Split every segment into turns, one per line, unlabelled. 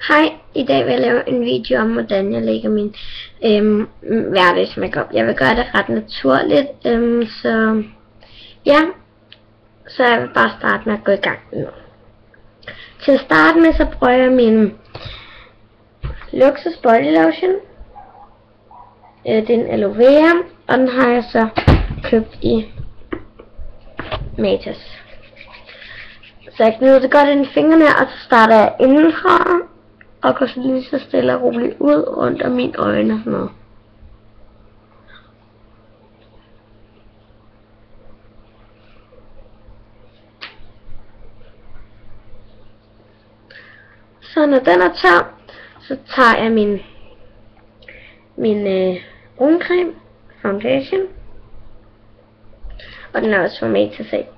Hej, i dag vil jeg lave en video om, hvordan jeg lægger min hverdagsmakeup. Jeg vil gøre det ret naturligt, så ja, så jeg vil bare starte med at gå i gang nu. Til at starte med, så bruger jeg min Luxus Body Lotion. Det er en aloe vera, og den har jeg så købt i Matas. Så jeg gnider det godt ind i fingrene, og så starter jeg indenfra og går så lige så stille og roligt ud rundt om mine øjne og sådan noget. Så når den er tør, så tager jeg min bruncreme foundation, og den er også fra Matas af.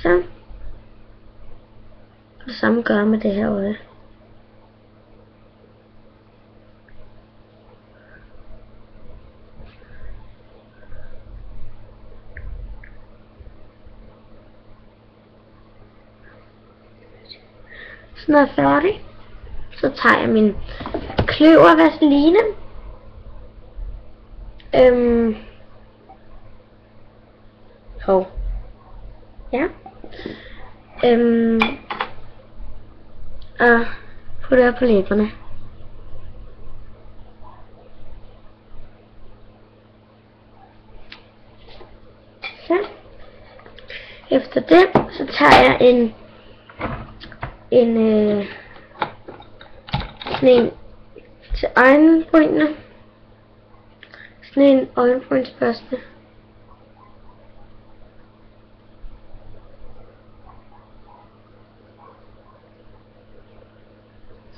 Så. Det samme gør med det her øje. Så når jeg er færdig, så tager jeg min kløver vaseline. Ja. Og putter jeg på læberne. Så. Efter det, så tager jeg sådan en til øjenbrynene. Sådan en øjenbrynsbørste.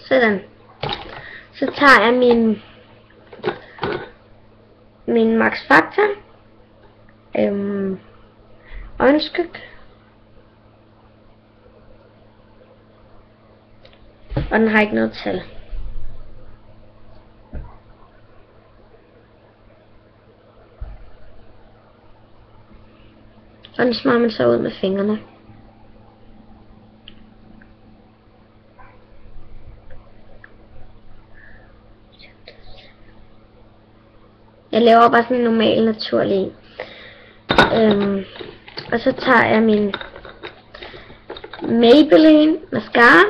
Sådan. Så tager jeg min Max Factor øjenskyg, og den har ikke noget tal. Og den smører man så ud med fingrene. Jeg laver bare sådan en normal, naturlig. Og så tager jeg min Maybelline mascara.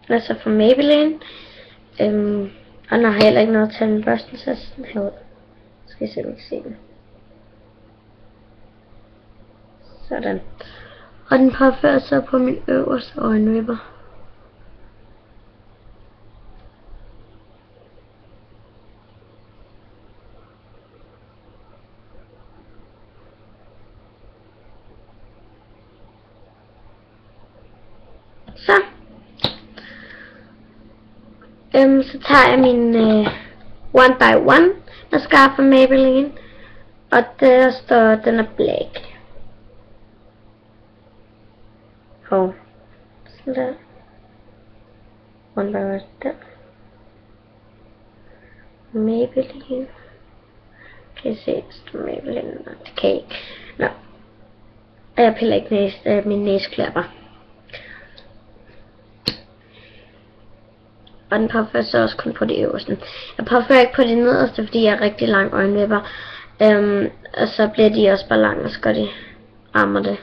Altså fra Maybelline. Og den har heller ikke noget til min børsten, så sådan herud. Skal jeg se, om I kan se den. Sådan. Og den påfører sig på min øverste øjenvipper. Så tager jeg min One by One mascara fra Maybelline, og der står, den er black. Sådan der. One by One der. Maybelline. Kan I se, der Maybelline? Nå, det kan I ikke. Nå. Og jeg piller ikke min næseklapper. Og den påfører sig også kun på det øverste. Jeg påfører ikke på det nederste, fordi jeg har rigtig lang øjenvipper. Og så bliver de også bare lange, og så går de rammer det.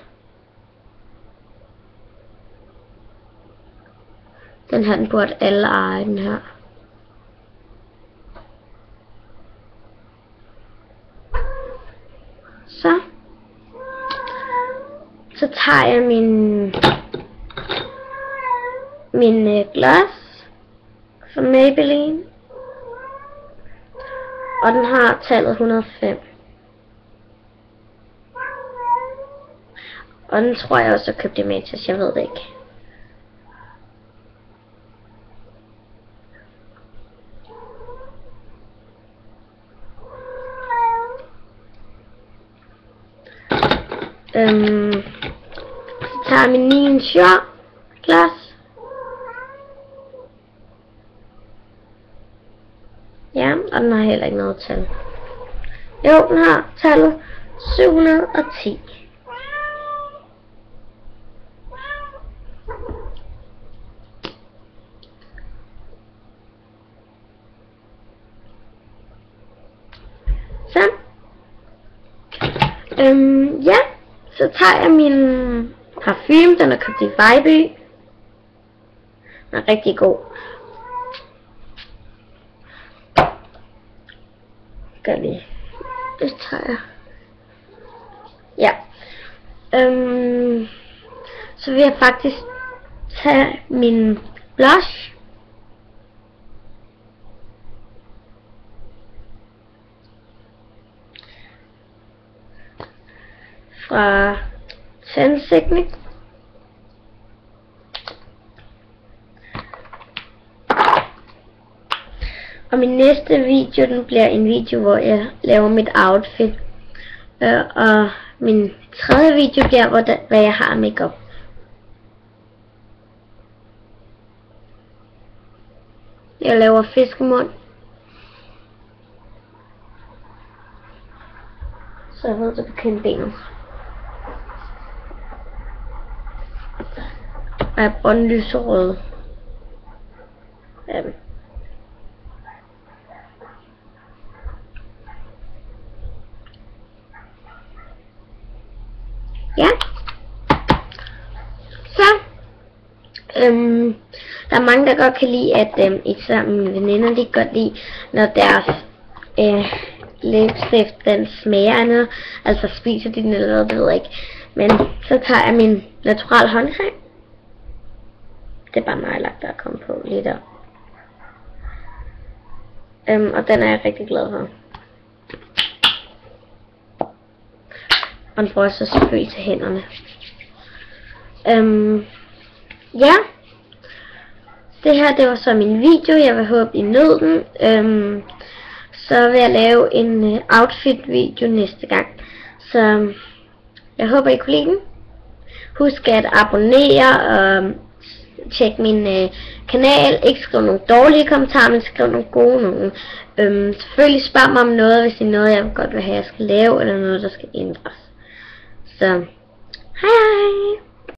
Den her, den burde alle eje, den her. Så tager jeg min gloss fra Maybelline, og den har tallet 105. Og den tror jeg også, jeg købte i Matas, jeg ved det ikke. Så tager jeg min 9 glas. Ja, og den har heller ikke noget tal. Jo, den har tallet 710. Så. Ja, så tager jeg min parfume, den er købt i Vejby. Den er rigtig god. Gør lige. Det tager jeg. Ja. Så vil jeg faktisk tage min blush. Fra Sensei. Og min næste video, den bliver en video, hvor jeg laver mit outfit. Og min tredje video bliver, hvad jeg har af makeup. Jeg laver fiskemund. Så jeg ved det på kindbenet. Og jeg bruger den lyserøde. Ja. Så. Der er mange, der godt kan lide, at især mine veninder, de godt lide, når deres læbestift, den smager af noget. Altså spiser de den eller noget, det ved jeg ikke. Men så tager jeg min natural håndcreme. Det er bare mig lagt der at komme på lige der. Og den er jeg rigtig glad for. Og den får jeg så selvfølgelig til hænderne. Ja. Det her, det var så min video. Jeg vil håbe, I nød den. Så vil jeg lave en outfit video næste gang. Så jeg håber, I kunne lide den. Husk at abonnere og tjek min kanal. Ikke skriv nogle dårlige kommentarer, men skriv nogle gode nogle. Selvfølgelig spørg mig om noget, hvis det er noget, jeg godt vil have, jeg skal lave, eller noget, der skal ændres. Så, hej hej!